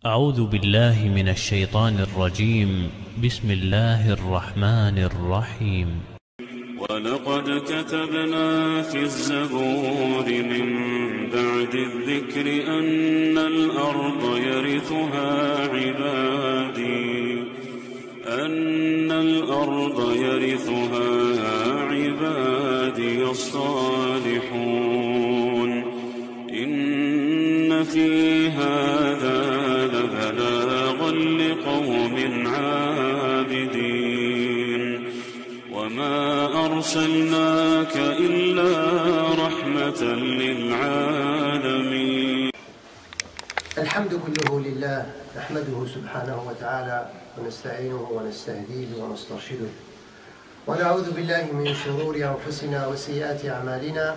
أعوذ بالله من الشيطان الرجيم. بسم الله الرحمن الرحيم. ولقد كتبنا في الزبور من بعد الذكر أن الأرض يرثها عبادي الصالحون إن في هذا لبلاغا لقوم عابدين وما أرسلناك إلا رحمة للعالمين. الحمد كله لله نحمده سبحانه وتعالى ونستعينه ونستهديه ونسترشده ونعوذ بالله من شرور أنفسنا وسيئات أعمالنا.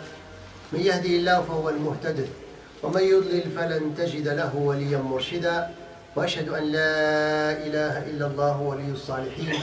من يهدي الله فهو المهتد ومن يضلل فلن تجد له وليا مرشدا. وأشهد أن لا إله إلا الله ولي الصالحين،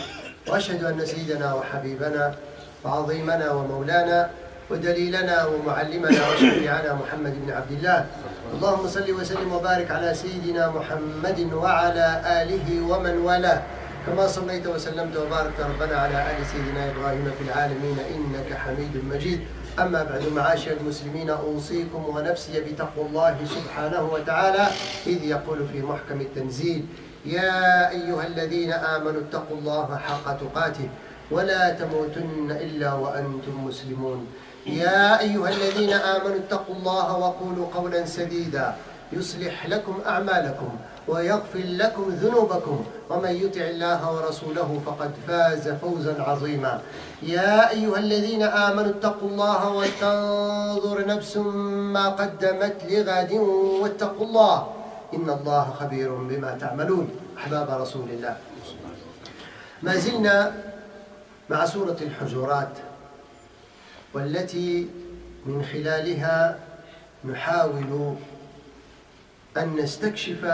وأشهد أن سيدنا وحبيبنا وعظيمنا ومولانا ودليلنا ومعلمنا وشفيعنا محمد بن عبد الله. اللهم صل وسلم وبارك على سيدنا محمد وعلى آله ومن والاه، كما صليت وسلمت وباركت ربنا على آل سيدنا إبراهيم في العالمين إنك حميد مجيد. أما بعد، معاشر المسلمين، أوصيكم ونفسي بتقوى الله سبحانه وتعالى، إذ يقول في محكم التنزيل: يا أيها الذين آمنوا اتقوا الله حق تقاته ولا تموتن إلا وأنتم مسلمون. يا أيها الذين آمنوا اتقوا الله وقولوا قولا سديدا يصلح لكم أعمالكم ويغفر لكم ذنوبكم، ومن يطع الله ورسوله فقد فاز فوزا عظيما. يا أيها الذين آمنوا اتقوا الله ولتنظر نفس ما قدمت لغد واتقوا الله إن الله خبير بما تعملون. أحباب رسول الله، ما زلنا مع سورة الحجرات، والتي من خلالها نحاول أن نستكشف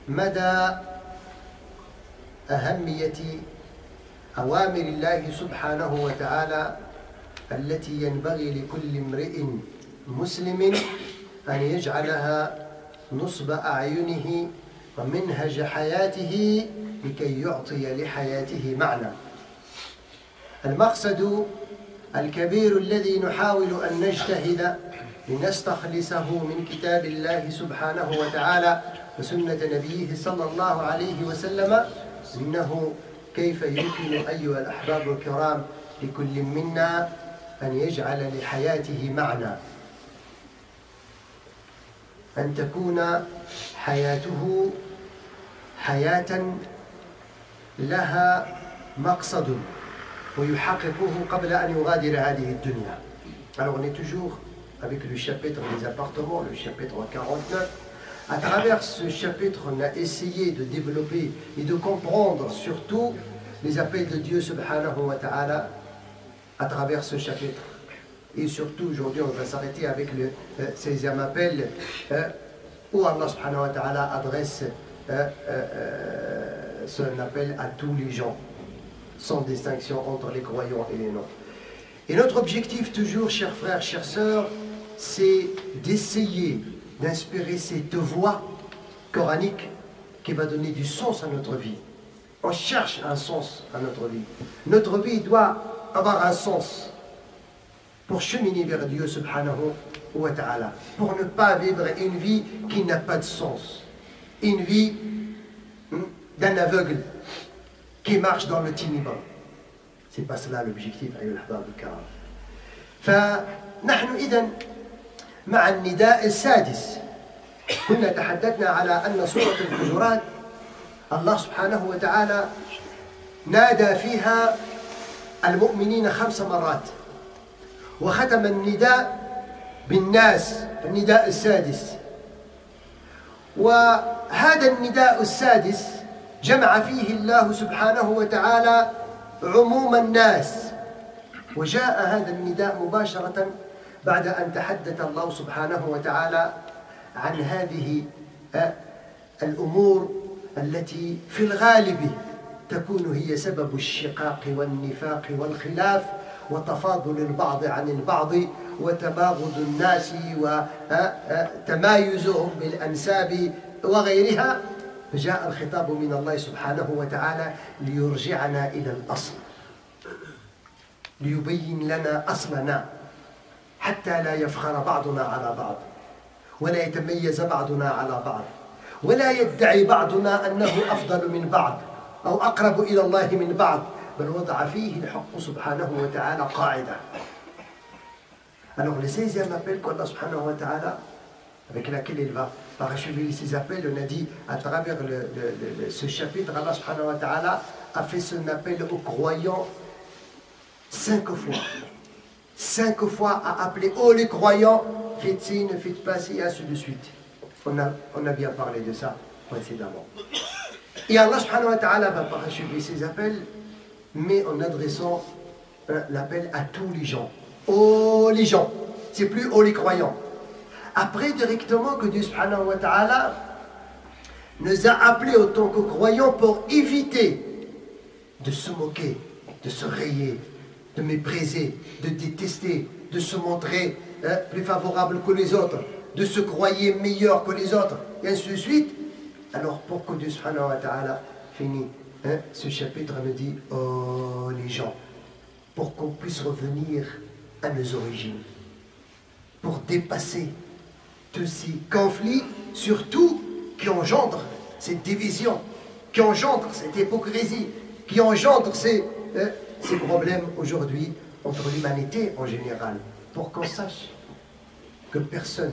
مدى أهمية أوامر الله سبحانه وتعالى التي ينبغي لكل امرئ مسلم أن يجعلها نصب أعينه ومنهج حياته لكي يعطي لحياته معنى. المقصد الكبير الذي نحاول أن نجتهد لنستخلصه من كتاب الله سبحانه وتعالى وسنة نبيه صلى الله عليه وسلم، إنه كيف يمكن أيها الأحباب الكرام لكل منا أن يجعل لحياته معنى، أن تكون حياته حياة لها مقصد ويحققه قبل أن يغادر هذه الدنيا. Alors on est toujours avec le chapitre des appartements, le chapitre 49. À travers ce chapitre, on a essayé de développer et de comprendre surtout les appels de Dieu subhanahu wa ta'ala à travers ce chapitre. Et surtout aujourd'hui, on va s'arrêter avec le 16e appel où Allah subhanahu wa ta'ala adresse son appel à tous les gens, sans distinction entre les croyants et les non. Et notre objectif toujours, chers frères, chères sœurs, c'est d'essayer d'inspirer cette voix coranique qui va donner du sens à notre vie. On cherche un sens à notre vie. Notre vie doit avoir un sens pour cheminer vers Dieu subhanahu wa ta'ala, pour ne pas vivre une vie qui n'a pas de sens, une vie d'un aveugle qui marche dans le ténébreux. C'est pas cela l'objectif أيها الأحباب الكرام. فنحن إذن مع النداء السادس. كنا تحدثنا على أن سورة الحجرات الله سبحانه وتعالى نادى فيها المؤمنين 5 مرات، وختم النداء بالناس، النداء السادس. وهذا النداء السادس جمع فيه الله سبحانه وتعالى عموم الناس، وجاء هذا النداء مباشرة بعد أن تحدث الله سبحانه وتعالى عن هذه الأمور التي في الغالب تكون هي سبب الشقاق والنفاق والخلاف وتفاضل البعض عن البعض وتباغض الناس وتمايزهم بالأنساب وغيرها، فجاء الخطاب من الله سبحانه وتعالى ليرجعنا إلى الأصل، ليبين لنا أصلنا حتى لا يفخر بعضنا على بعض، ولا يتميز بعضنا على بعض، ولا يدعي بعضنا أنه أفضل من بعض أو أقرب إلى الله من بعض، بل وضع فيه الحق سبحانه وتعالى قاعدة. Alors les 16e appel qu'Allah subhanahu wa ta'ala, avec laquelle il va parachever ces appels, on a dit à travers ce chapitre, Allah subhanahu wa ta'ala a fait son appel aux croyants 5 fois. 5 fois a appelé « Oh les croyants, faites ci, ne faites pas ci » et ainsi de suite. On a bien parlé de ça précédemment. Et Allah subhanahu wa ta'ala va parachever ses appels, mais en adressant l'appel à tous les gens. Oh les gens, c'est plus oh les croyants. Après directement que Dieu subhanahu wa ta'ala nous a appelés en tant que croyants pour éviter de se moquer, de se rayer, de mépriser, de détester, de se montrer plus favorable que les autres, de se croyer meilleur que les autres, et ainsi de suite. Alors pour que Dieu subhanahu wa ta'ala finisse ce chapitre, nous dit oh les gens, pour qu'on puisse revenir à nos origines, pour dépasser tous ces conflits, surtout qui engendrent cette division, qui engendrent cette hypocrisie, qui engendrent ces problèmes aujourd'hui entre l'humanité en général, pour qu'on sache que personne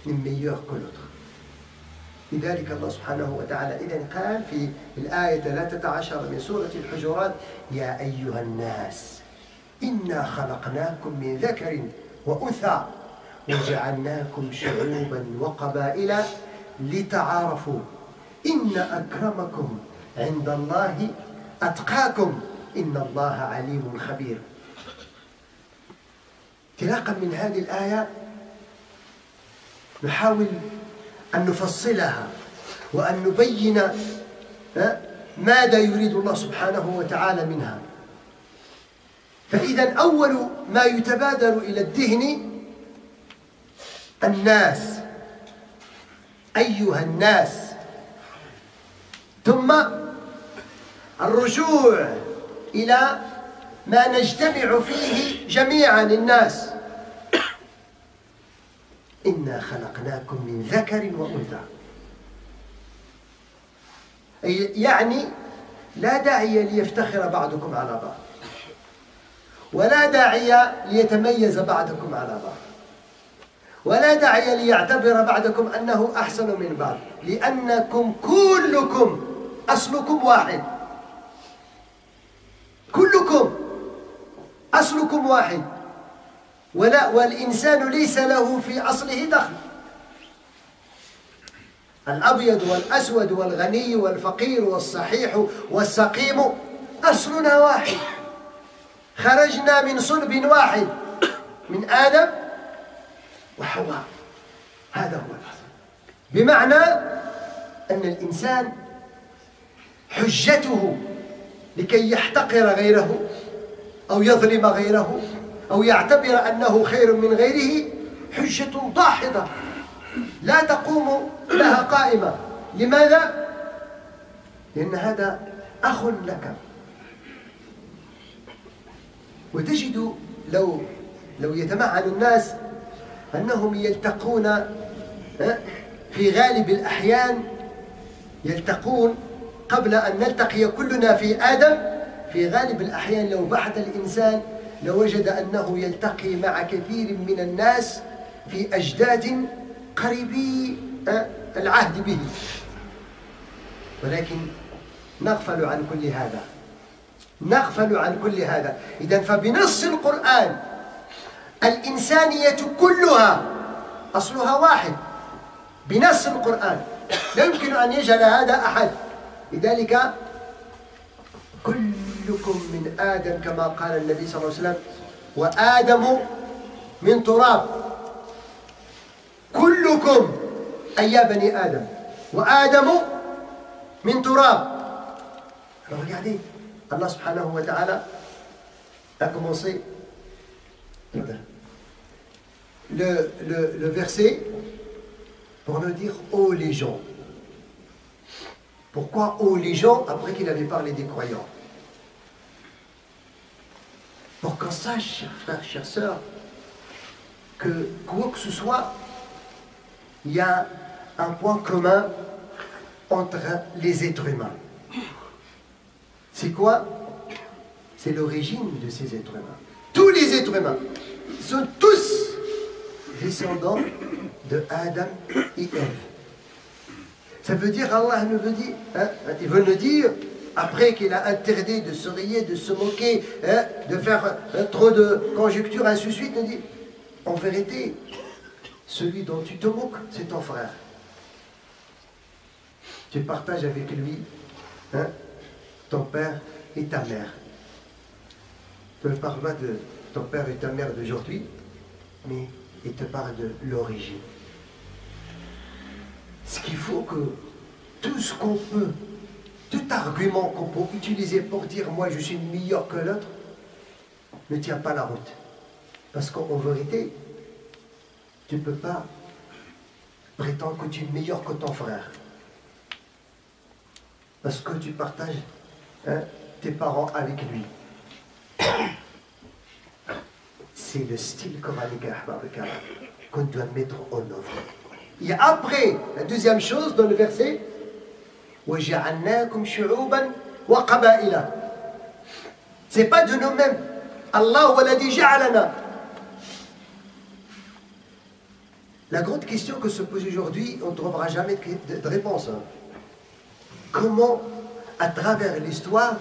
n'est meilleur que l'autre. لذلك الله سبحانه وتعالى إذن قال في الآية 13 من سورة الحجرات يا أيها الناس إنا خلقناكم من ذكر وأنثى وجعلناكم شعوبا وقبائل لتعارفوا إن أكرمكم عند الله أتقاكم إن الله عليم خبير. انطلاقا من هذه الآية نحاول أن نفصلها وأن نبين ماذا يريد الله سبحانه وتعالى منها. فإذا أول ما يتبادر إلى الذهن الناس، أيها الناس، ثم الرجوع إلى ما نجتمع فيه جميعا الناس. إنا خلقناكم من ذكر وأنثى، يعني لا داعي ليفتخر بعضكم على بعض، ولا داعي ليتميز بعضكم على بعض، ولا داعي ليعتبر بعضكم أنه أحسن من بعض، لأنكم كلكم أصلكم واحد، كلكم أصلكم واحد، والإنسان ليس له في أصله دخل. الأبيض والأسود والغني والفقير والصحيح والسقيم أصلنا واحد، خرجنا من صلب واحد من آدم وحواء، هذا هو الأصل. بمعنى أن الإنسان حجته لكي يحتقر غيره أو يظلم غيره أو يعتبر أنه خير من غيره حجة داحضة لا تقوم لها قائمة. لماذا؟ لأن هذا أخ لك. وتجد لو يتمعن الناس أنهم يلتقون في غالب الأحيان، يلتقون قبل أن نلتقي كلنا في آدم. في غالب الأحيان لو بحث الإنسان لوجد أنه يلتقي مع كثير من الناس في أجداد قريبي العهد به، ولكن نغفل عن كل هذا، نغفل عن كل هذا. إذن فبنص القرآن الإنسانية كلها أصلها واحد، بنص القرآن لا يمكن أن يجهل هذا أحد. لذلك كلكم من آدم كما قال النبي صلى الله عليه وسلم وآدم من تراب. كلكم أي يا بني آدم وآدم من تراب. Regardez, Allah subhanahu wa ta'ala a commencé le verset pour nous dire « Oh les gens ». Pourquoi ont les gens, après qu'il avait parlé des croyants? Pour qu'on sache, chers frères, chères sœurs, que quoi que ce soit, il y a un point commun entre les êtres humains. C'est quoi? C'est l'origine de ces êtres humains. Tous les êtres humains sont tous descendants de Adam et Ève. Ça veut dire, Allah nous veut dire, il veut nous dire, après qu'il a interdit de se rier, de se moquer, de faire trop de conjectures, ainsi de suite, il dit, en vérité, celui dont tu te moques, c'est ton frère. Tu partages avec lui ton père et ta mère. Il ne parle pas de ton père et ta mère d'aujourd'hui, mais il te parle de l'origine. Ce qu'il faut que tout ce qu'on peut, tout argument qu'on peut utiliser pour dire moi je suis meilleur que l'autre, ne tient pas la route. Parce qu'en vérité, tu ne peux pas prétendre que tu es meilleur que ton frère. Parce que tu partages tes parents avec lui. C'est le style coranique qu'on doit mettre en œuvre. Et après, la deuxième chose dans le verset, وَجَعَلْنَاكُمْ شُعُوبًا وَقَبَائِلًا. C'est pas de nous-mêmes. Allah waladi ja'alana. La grande question que se pose aujourd'hui, on ne trouvera jamais de réponse. Comment, à travers l'histoire,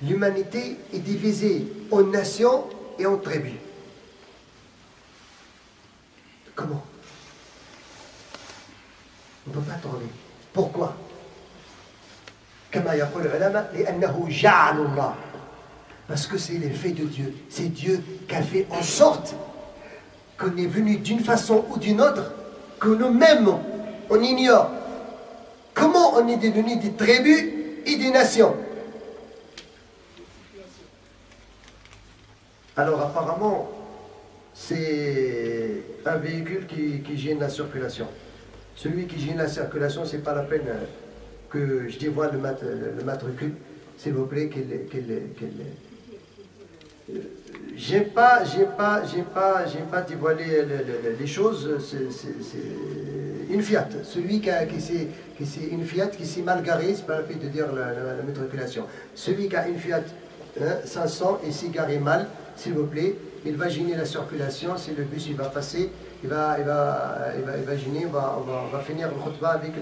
l'humanité est divisée en nations et en tribus? Comment? On ne peut pas trouver. Pourquoi? Parce que c'est l'effet de Dieu. C'est Dieu qui a fait en sorte qu'on est venu d'une façon ou d'une autre, que nous-mêmes, on ignore. Comment on est devenu des tribus et des nations? Alors apparemment, c'est un véhicule qui gêne la circulation. Celui qui gêne la circulation, c'est pas la peine que je dévoile le matricule. S'il vous plaît, j'aime pas dévoiler les choses. C'est une Fiat. Celui qui c'est une Fiat qui s'est mal garé, c'est pas la peine de dire la matriculation. Celui qui a une Fiat 500 et s'est garé mal, s'il vous plaît, il va gêner la circulation. Si le bus il va passer, il va gêner, on va finir le khutbah avec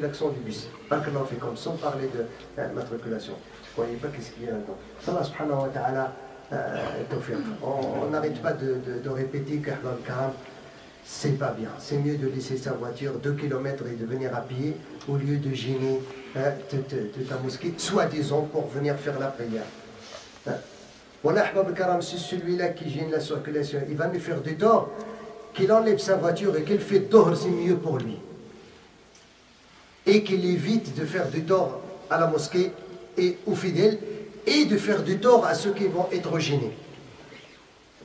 l'accent du bus. Pas que l'on fait comme sans parler de matriculation. Vous ne voyez pas qu'est-ce qu'il y a là-dedans. Allah subhanahu wa ta'ala, on n'arrête pas de répéter qu'Ahbab Karam, c'est pas bien. C'est mieux de laisser sa voiture 2 km et de venir à pied au lieu de gêner ta mosquée, soi-disant pour venir faire la prière. Voilà, Ahbab Karam, c'est celui-là qui gêne la circulation. Il va nous faire du tort, qu'il enlève sa voiture et qu'il fait tort, c'est mieux pour lui. Et qu'il évite de faire du tort à la mosquée et aux fidèles, et de faire du tort à ceux qui vont être gênés.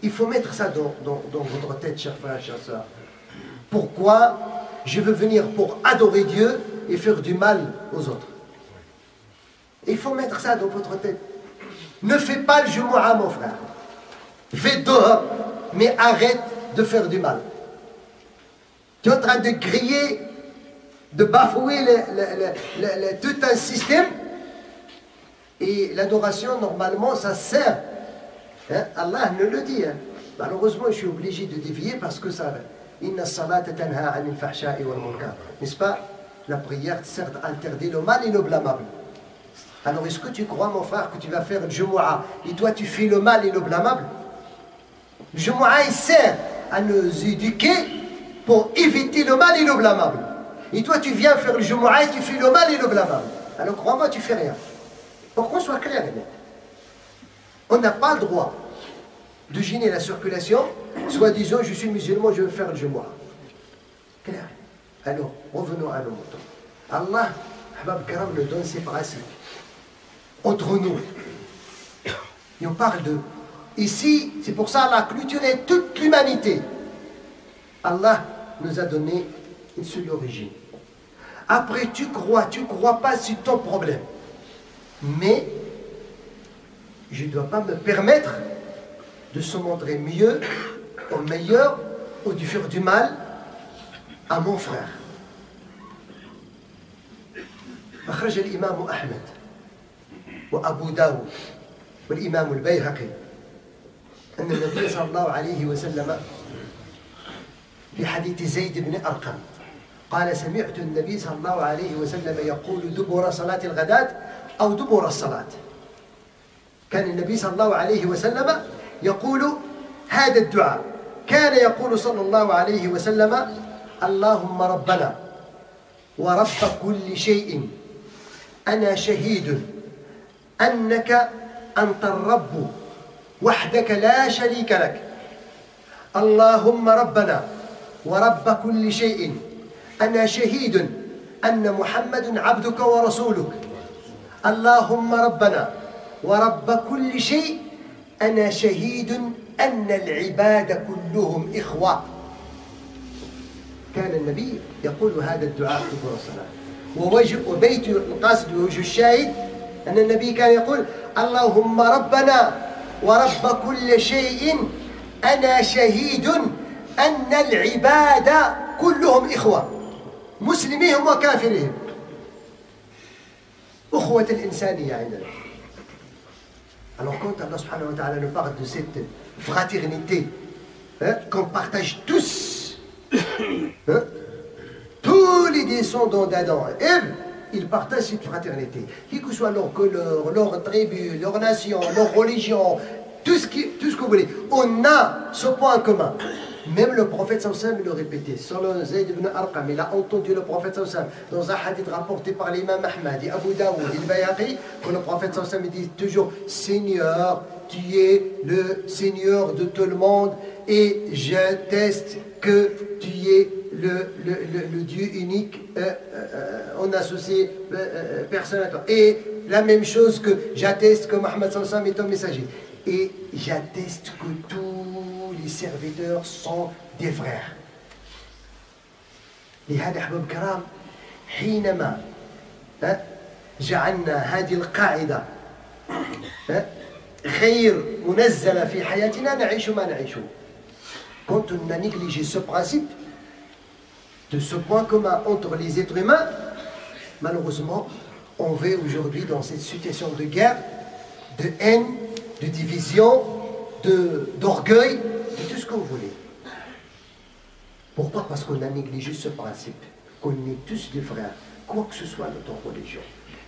Il faut mettre ça dans votre tête, chers frères, chers sœurs. Pourquoi je veux venir pour adorer Dieu et faire du mal aux autres? Il faut mettre ça dans votre tête. Ne fais pas le Jumu'ah, mon frère. Fais dehors, mais arrête de faire du mal. Tu es en train de griller, de bafouer tout un système. Et l'adoration, normalement, ça sert. Allah nous le dit. Malheureusement, je suis obligé de dévier parce que ça... Inna salata tanha anil fahsha'i wal munkar. N'est-ce pas? La prière sert à interdire le mal et le blâmable. Alors, est-ce que tu crois, mon frère, que tu vas faire le Jumu'ah et toi, tu fais le mal et le blâmable? Le Jumu'ah, il sert à nous éduquer pour éviter le mal et le blâmable. Et toi, tu viens faire le Jumu'ah et tu fais le mal et le blâmable. Alors, crois-moi, tu fais rien. Pour qu'on soit clair, on n'a pas le droit de gêner la circulation, soit disant je suis musulman, je veux faire le Jumu'ah. Clair. Alors, revenons à nos moutons. Allah, Ahbab Karam, nous donne ses principes. Entre nous. Et on parle de... Ici, c'est pour ça Allah a clôturé toute l'humanité. Allah nous a donné une seule origine. Après, tu crois pas, c'est ton problème. Mais je ne dois pas me permettre de se montrer mieux, ou meilleur, ou de faire du mal à mon frère. أخرج الإمام أحمد وأبو داود والإمام البيهقي أن النبي صلى الله عليه وسلم في حديث زيد بن أرقم قال سمعت النبي صلى الله عليه وسلم يقول دبر صلاة الغداة أو دبر الصلاة. كان النبي صلى الله عليه وسلم يقول هذا الدعاء، كان يقول صلى الله عليه وسلم اللهم ربنا ورب كل شيء أنا شهيد أنك أنت الرب وحدك لا شريك لك، اللهم ربنا ورب كل شيء أنا شهيد أن محمد عبدك ورسولك، اللهم ربنا ورب كل شيء أنا شهيد أن العباد كلهم إخوة. كان النبي يقول هذا الدعاء في دبر الصلاة. وبيت القاصد ووجه الشاهد أن النبي كان يقول اللهم ربنا ورب كل شيء أنا شهيد أن العباد كلهم إخوة مسلميهم وكافرهم. أخوة الإنسانية عندنا. Alors quand Allah subhanahu wa ta'ala nous parle de cette fraternité qu'on partage tous, tous les descendants d'Adam et Ève, ils partagent cette fraternité. Qui que soit leur couleur, leur tribu, leur nation, leur religion, tout ce que vous voulez. On a ce point commun. Même le prophète sallallahu le répétait. Selon Zayd ibn Arqam, il a entendu le prophète sallallahu dans un hadith rapporté par l'imam Ahmad et Abu Daoud et Al-Bayhaqi, que le prophète sallallahu dit toujours Seigneur, tu es le Seigneur de tout le monde et j'atteste que tu es le Dieu unique, on associe personne à toi. Et la même chose que j'atteste que Mohammed sallallahu alayhi wa sallam est un messager. Et j'atteste que tous les serviteurs sont des frères. لهذا أحباب الكرام حينما جعلنا هذه القاعدة غير منزلة في حياتنا نعيش ما نعيشه. Quand on a négligé ce principe de ce point commun entre les êtres humains, malheureusement, on vit aujourd'hui dans cette situation de guerre, de haine, de division, d'orgueil, de tout ce que vous voulez. Pourquoi? Parce qu'on a négligé ce principe, qu'on est tous des frères, quoi que ce soit notre religion,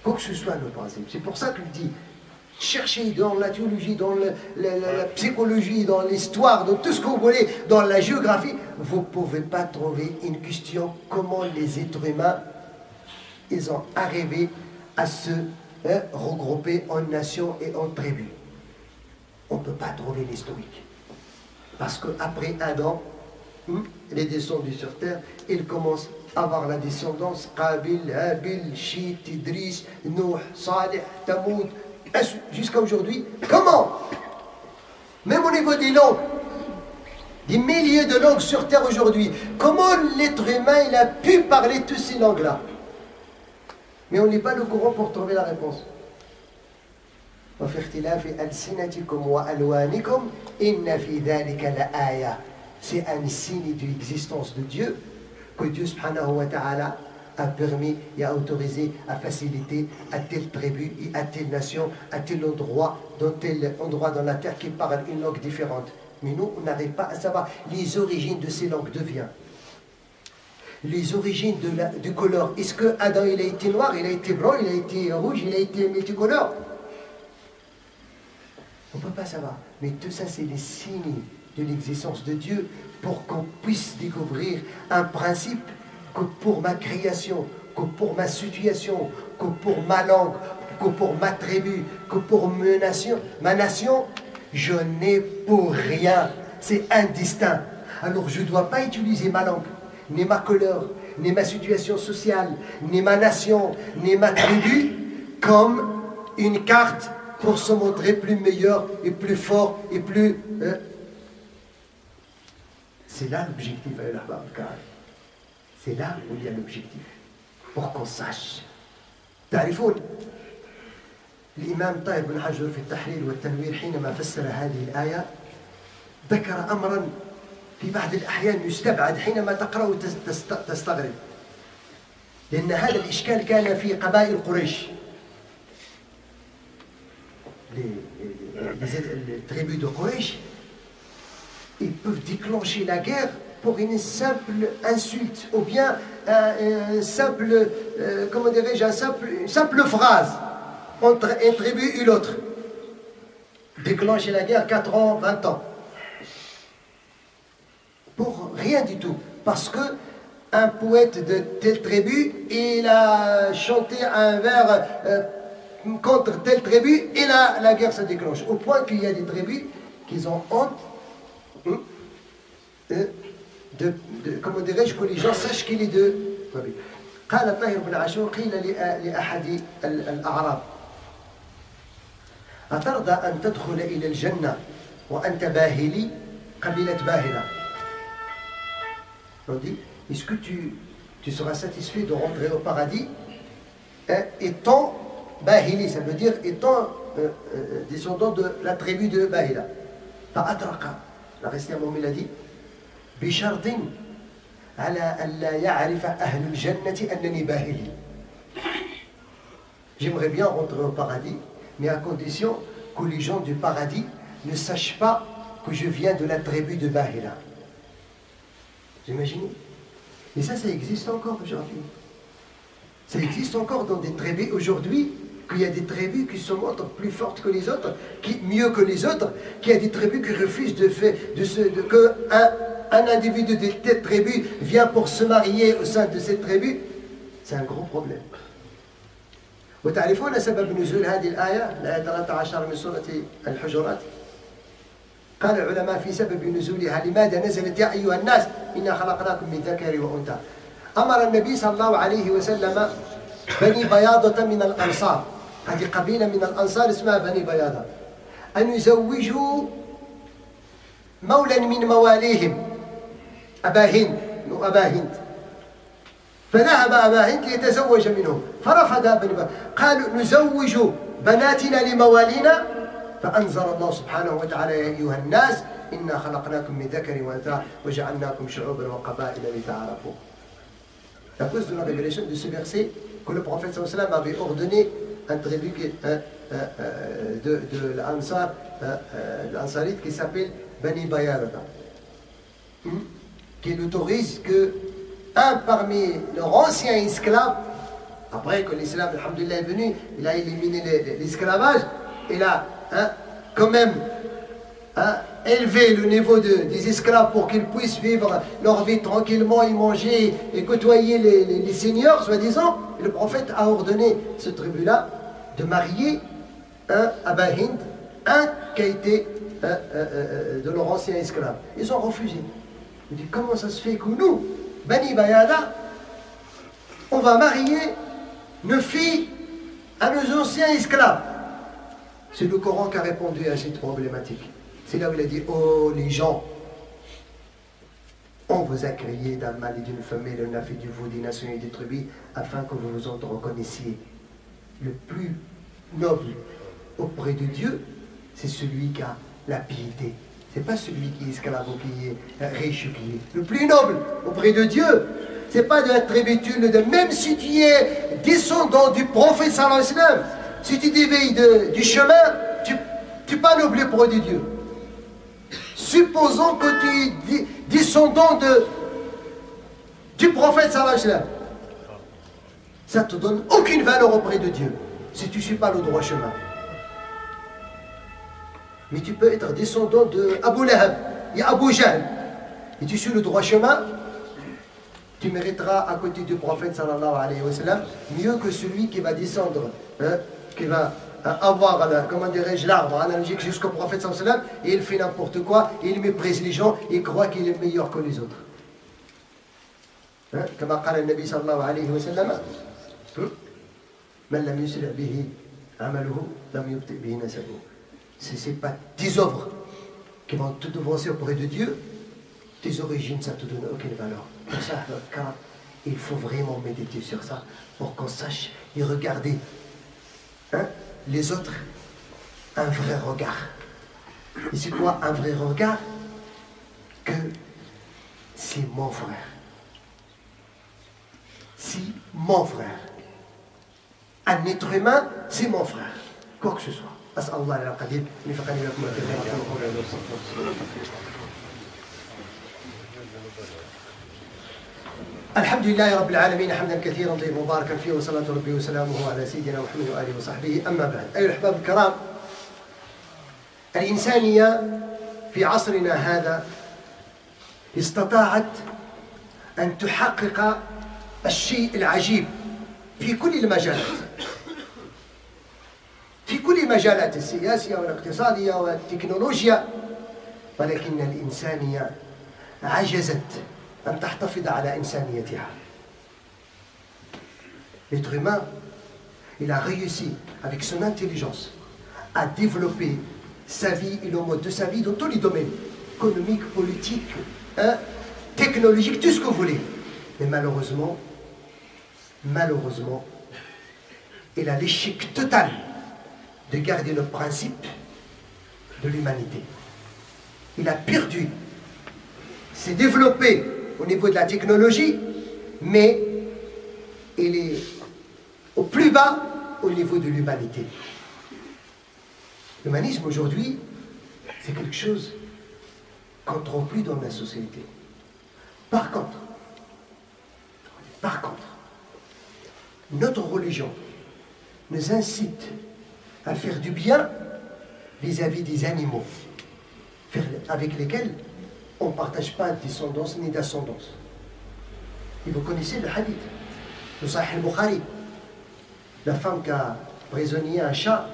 quoi que ce soit nos principes. C'est pour ça que je dis, cherchez dans la théologie, dans la psychologie, dans l'histoire, dans tout ce que vous voulez, dans la géographie, vous ne pouvez pas trouver une question comment les êtres humains, ils ont arrivé à se regrouper en nations et en tribus. On ne peut pas trouver l'historique. Parce qu'après Adam, les descendus sur terre, ils commencent à avoir la descendance Qabil, Habil, Shit, Idris, Nuh, Salih, Tamoud, jusqu'à aujourd'hui. Comment? Même au niveau des langues, des milliers de langues sur terre aujourd'hui, comment l'être humain il a pu parler toutes ces langues-là? Mais on n'est pas le courant pour trouver la réponse. وفي اختلاف ألسنتكم وألوانكم إن في ذلك لآية. C'est un signe de l'existence de Dieu que Dieu subhanahu wa ta'ala a permis et a autorisé, a facilité à telle tribu et à telle nation, à tel endroit, dans tel endroit dans la terre qui parle une langue différente. Mais nous, on n'arrive pas à savoir les origines de ces langues, d'où vient. Les origines du couleur. Est-ce que Adam il a été noir, il a été blanc, il a été rouge, il a été multicolore? On ne peut pas savoir. Mais tout ça, c'est les signes de l'existence de Dieu pour qu'on puisse découvrir un principe que pour ma création, que pour ma situation, que pour ma langue, que pour ma tribu, que pour ma nation, je n'ai pour rien. C'est indistinct. Alors je ne dois pas utiliser ma langue, ni ma couleur, ni ma situation sociale, ni ma nation, ni ma tribu comme une carte pour se montrer plus meilleur et plus fort et plus... C'est là l'objectif, c'est là où il y a l'objectif. pour qu'on sache. تعرفون الإمام طاهر بن حجر في التحليل والتنوير حينما فسر هذه الآية ذكر أمرا في بعض الأحيان يستبعد حينما تقرأ تستغرب، لأن هذا الإشكال كان في قبائل قريش. Les tribus de Quraysh, ils peuvent déclencher la guerre pour une simple insulte ou bien une simple, comment dirais-je, une simple phrase entre une tribu et l'autre. Déclencher la guerre 4 ans, 20 ans. Pour rien du tout. Parce que un poète de telle tribu, il a chanté un vers contre telle tribu et la guerre se déclenche. Au point qu'il y a des tribus qui ont honte comment dirais-je, que les gens sachent qu'il est de tribu. قال طاهر بن عاشور قيل لأحد الأعراب أترضى أن تدخل إلى الجنة وأنت باهلي قبيلة باهلة. On dit, est-ce que tu seras satisfait de rentrer au paradis étant Bahili, ça veut dire étant descendant de la tribu de Bahila. فأطرق, la resté un moment il a dit بشرط على أن لا يعرف أهل الجنة أنني باهلي. J'aimerais bien rentrer au paradis, mais à condition que les gens du paradis ne sachent pas que je viens de la tribu de Bahila. Vous imaginez? Et ça existe encore aujourd'hui. Ça existe encore dans des tribus aujourd'hui, qu'il y a des tribus qui se montrent plus fortes que les autres, mieux que les autres, qu'il y a des tribus qui refusent qu'un individu de cette tribu vient pour se marier au sein de cette tribu. C'est un gros problème. وتعرفون سبب نزول هذه الآية؟ الآية 13 من سورة الحجرات. قال العلماء في سبب نزولها لماذا نزلت يا أيها الناس إنا خلقناكم من ذكر وأنثى. أمر النبي صلى الله عليه وسلم بني بياضة من الأنصار، هذه قبيلة من الأنصار اسمها بني بياضة، أن يزوجوا مولا من مواليهم أبا هند. فذهب أبا هند ليتزوج منهم فرفض بني بياضة، قالوا نزوج بناتنا لموالينا، فأنزل الله سبحانه وتعالى يا أيها الناس إنا خلقناكم من ذكر وأنثى وجعلناكم شعوبا وقبائل لتعارفوا. À cause de la révélation de ce verset que le prophète sallallahu alayhi wa sallam avait ordonné un tribu de l'Ansarite qui s'appelle Bani Bayarada, qui autorise que un parmi leurs anciens esclaves, après que l'islam alhamdoulilah est venu, il a éliminé l'esclavage, il a quand même élever le niveau des esclaves pour qu'ils puissent vivre leur vie tranquillement et manger et côtoyer les seigneurs, soi-disant. Et le prophète a ordonné ce tribu-là de marier un Aba Hind, un qui a été de leur ancien esclave. Ils ont refusé. Il dit, comment ça se fait que nous, Bani Bayada, on va marier nos filles à nos anciens esclaves? C'est le Coran qui a répondu à cette problématique. C'est là où il a dit, oh les gens, on vous a créé d'un mâle et d'une femelle, on a fait de vous des nations et des tribus, afin que vous vous en reconnaissiez. Le plus noble auprès de Dieu, c'est celui qui a la piété. C'est pas celui qui est esclave ou qui est riche ou qui est. Le plus noble auprès de Dieu, c'est pas de la tribitude, même si tu es descendant du prophète sallallahu alayhi wa sallam, si tu déveilles du chemin, tu n'es pas noble auprès de Dieu. Supposons que tu es descendant du prophète sallallahu alayhi wa sallam. Ça ne te donne aucune valeur auprès de Dieu si tu ne suis pas le droit chemin. Mais tu peux être descendant de Abu Lahab et Abu Jahl et tu suis le droit chemin, tu mériteras à côté du prophète sallallahu alayhi wa sallam mieux que celui qui va descendre, qui va avoir, comment dirais-je, l'arbre analogique jusqu'au prophète sallallahu alayhi wa sallam, et il fait n'importe quoi, il méprise les gens, il croit qu'il est meilleur que les autres. Comme a dit le Nabi sallallahu alayhi wa sallam, man lam yusri' bihi amaluhu lam yubti' bihi nasabuhu. Ce n'est pas tes œuvres qui vont te devancer auprès de Dieu, tes origines, ça ne te donne aucune valeur. Pour ça, Il faut vraiment méditer sur ça pour qu'on sache et regarder les autres un vrai regard. Et c'est quoi un vrai regard? Que c'est mon frère. C'est mon frère. Un être humain, c'est mon frère. Quoi que ce soit. أسأل الله القدير أن يوفقني وإياكم الحمد لله رب العالمين حمدا كثيرا طيبا مباركا فيه وصلاة ربي وسلامه على سيدنا محمد وآله وصحبه. أما بعد، أيها الأحباب الكرام، الإنسانية في عصرنا هذا استطاعت أن تحقق الشيء العجيب في كل المجالات، في كل المجالات السياسية والاقتصادية والتكنولوجيا، ولكن الإنسانية عجزت أن تحتفظ على إنسانيتها. L'être humain, il a réussi avec son intelligence à développer sa vie et le mode de sa vie dans tous les domaines, économiques, politiques, technologiques, tout ce que vous voulez. Mais malheureusement, il a l'échec total de garder le principe de l'humanité. Il a perdu, s'est développé au niveau de la technologie, mais il est au plus bas au niveau de l'humanité. L'humanisme aujourd'hui, c'est quelque chose qu'on ne trouve plus dans la société. Par contre, notre religion nous incite à faire du bien vis-à-vis des animaux avec lesquels on ne partage pas de descendance ni d'ascendance. Et vous connaissez le hadith de Sahih al-Bukhari, la femme qui a prisonnier un chat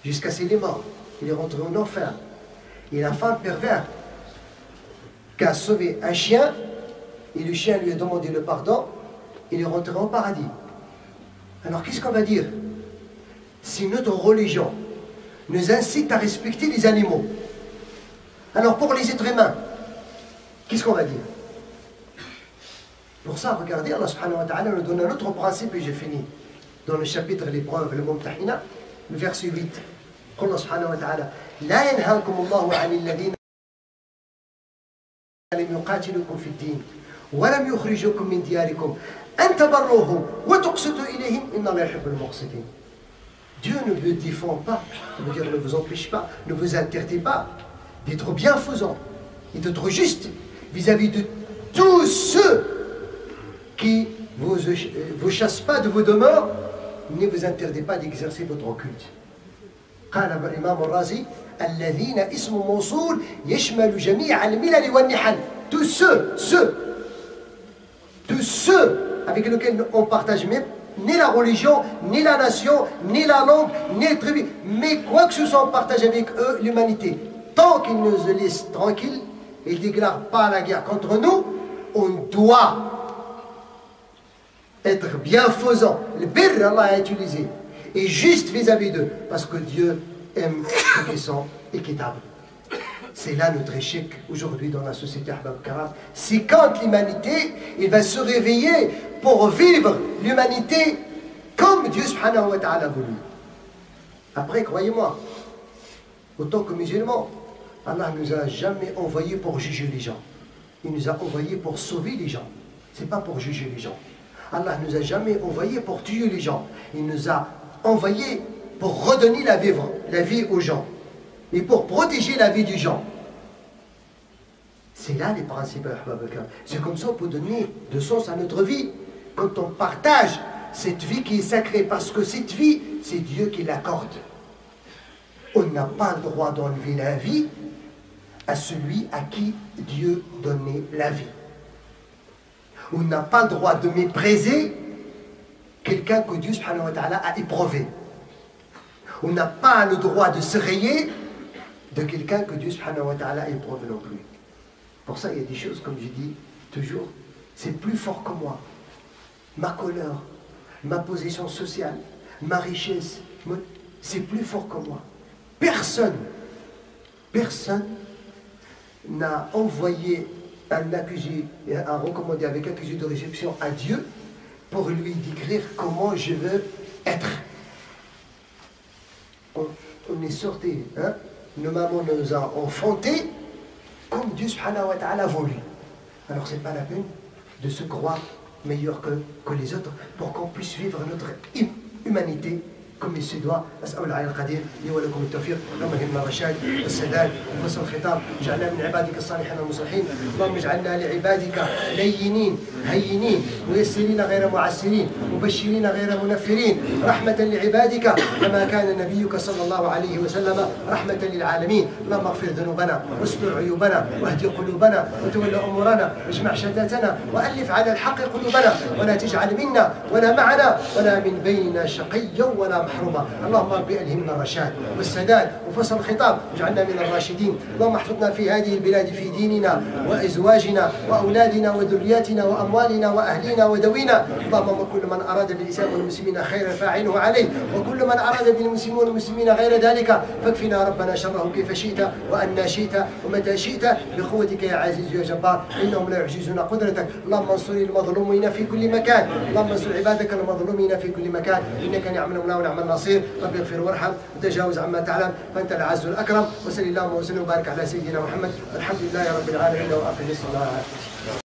jusqu'à ce qu'il est mort. Il est rentré en enfer. Et la femme perverse qui a sauvé un chien, et le chien lui a demandé le pardon, il est rentré en paradis. Alors qu'est-ce qu'on va dire? Si notre religion nous incite à respecter les animaux, alors pour les êtres humains, qu'est-ce qu'on va dire? Pour ça, regardez, Allah subhanahu wa ta'ala nous donne un autre principe, et j'ai fini. Dans le chapitre l'épreuve, le Mumtahina, le verset 8. Allah subhanahu wa ta'ala, لا ينهاكم الله عن الذين لم يقاتلوكم في الدين ولم يخرجوكم من دياركم أن تبروهم وتقسطوا إليهم إن الله يحب المقسطين. Dieu ne vous défend pas, ça veut dire ne vous empêche pas, ne vous interdit pas d'être bienfaisant et d'être juste vis-à-vis de tous ceux qui vous chassent pas de vos demeures, ne vous interdit pas d'exercer votre culte. قال الإمام الرازي الذين اسم موصول يشمل جميع الملل والنحل. Tous ceux avec lesquels on partage même ni la religion, ni la nation, ni la langue, ni les tribus, mais quoi que ce soit on partage avec eux l'humanité. Tant qu'ils nous laissent tranquilles et ne déclarent pas la guerre contre nous, on doit être bienfaisant. Le birr, Allah a utilisé. Et juste vis-à-vis d'eux, parce que Dieu aime ceux qui sont équitables. C'est là notre échec aujourd'hui dans la société Ahbab Karam. C'est quand l'humanité, il va se réveiller pour vivre l'humanité comme Dieu subhanahu wa ta'ala a voulu. Après, croyez-moi, autant que musulmans, Allah ne nous a jamais envoyés pour juger les gens. Il nous a envoyés pour sauver les gens. Ce n'est pas pour juger les gens. Allah ne nous a jamais envoyés pour tuer les gens. Il nous a envoyés pour redonner la vie aux gens et pour protéger la vie du gens. C'est là les principes. C'est comme ça qu'on peut donner de sens à notre vie. Quand on partage cette vie qui est sacrée, parce que cette vie, c'est Dieu qui l'accorde. On n'a pas le droit d'enlever la vie à celui à qui Dieu donnait la vie. On n'a pas le droit de mépriser quelqu'un que Dieu subhanahu wa ta'ala a éprouvé. On n'a pas le droit de se rayer de quelqu'un que Dieu subhanahu wa ta'ala a éprouvé non plus. Pour ça, il y a des choses, comme je dis toujours, c'est plus fort que moi. Ma couleur, ma position sociale, ma richesse, c'est plus fort que moi. Personne n'a envoyé un recommandé avec accusé de réception à Dieu pour lui décrire comment je veux être. On est sorti, hein? Nos mamans nous ont enfantés comme Dieu subhanahu wa ta'ala a voulu. Alors c'est pas la peine de se croire meilleur que les autres pour qu'on puisse vivre notre humanité comme il se doit. أسأل العلي القدير لي ولكم التوفيق اللهم الهمنا الرشاد والسداد وفصل الخطاب اجعلنا من عبادك الصالحين المصلحين اللهم اجعلنا لعبادك لينين هينين ميسرين غير معسرين مبشرين غير منفرين رحمة لعبادك كما كان نبيك صلى الله عليه وسلم رحمة للعالمين. اللهم اغفر ذنوبنا واستر عيوبنا واهد قلوبنا وتول أمورنا واجمع شتاتنا وألف على الحق قلوبنا ولا تجعل منا ولا معنا ولا من بيننا شقيا ولا محروما. اللهم رب ألهمنا الرشاد والسداد وفصل الخطاب واجعلنا من الراشدين. اللهم احفظنا في هذه البلاد في ديننا وأزواجنا وأولادنا وذرياتنا وأموالنا وأهلنا ودوينا. اللهم وكل من أراد بالإسلام والمسلمين خيرا فاعله عليه وكل من أراد بالمسلمين والمسلمين غير ذلك فاكفنا ربنا شره كيف شئت وأن شئت ومتى شئت بقوتك يا عزيز يا جبار إنهم لا يعجزون قدرتك. اللهم انصر المظلومين في كل مكان. اللهم انصر عبادك المظلومين في كل مكان إنك نعم المولى ونعم النصير. رب اغفر وارحم وتجاوز عما تعلم فأنت العز الأكرم. وصل اللهم وسلم وبارك على سيدنا محمد. الحمد لله رب العالمين وأقم الصلاة.